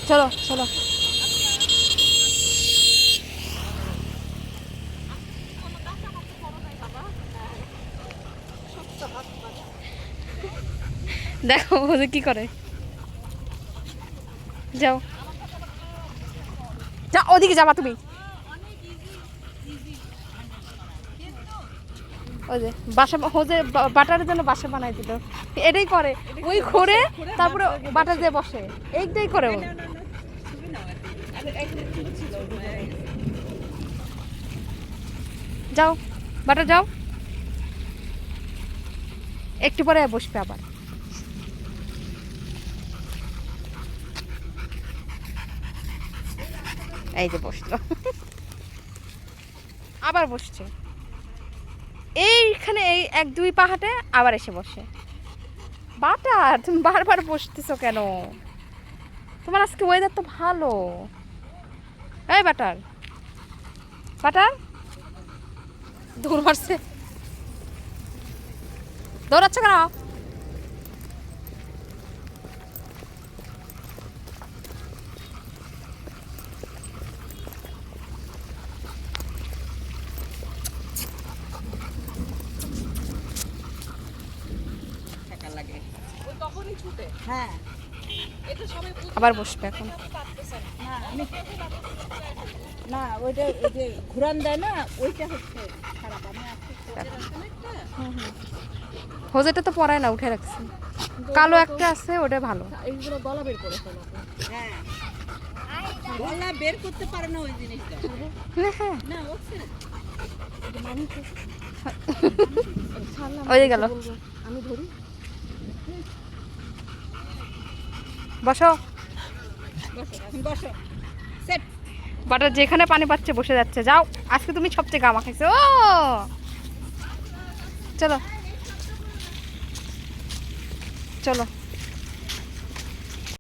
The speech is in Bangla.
চলো চলো। দেখো ওদের কি করে, যাও যা, ওদিকে যাবা তুমি। ওই যে বাসা হোজে বাটারের জন্য বাসা বানাই দিল, এটাই করে ওই ঘোরে, তারপরে বাটার দিয়ে বসে, এইটাই করে ও। যাও বাটার যাও, একটু পরে বসবে আবার। এই যে বসলো, আবার বসছে এইখানে, এই 1-2 পা হাঁটে আবার এসে বসে। বাটার তুমি বারবার বসতেছো কেন? তোমার আজকে ওয়েদার তো ভালো। এই বাটার, বাটার দৌড় মারছে, দৌড়াচ্ছ কেন? হ্যাঁ আবার বসবে এখন। না ওইটা ওই যে ঘুরান দেয় না, ওইটা হচ্ছে খারাপ। আমি হোজেটা তো পরায় না, উঠে রাখছি। কালো একটা আছে, ওটা ভালো। এইগুলো গলা বের করে ফেলো। হ্যাঁ গলা বের করতে পারে না ওই জিনিসটা। হ্যাঁ না হচ্ছে ওই গেল। আমি ধরি, বসো বসো বসো সেট। বাটার যেখানে পানি পাচ্ছে বসে যাচ্ছে। যাও, আজকে তুমি সবচেয়ে গামা খাইছো। ও চলো চলো।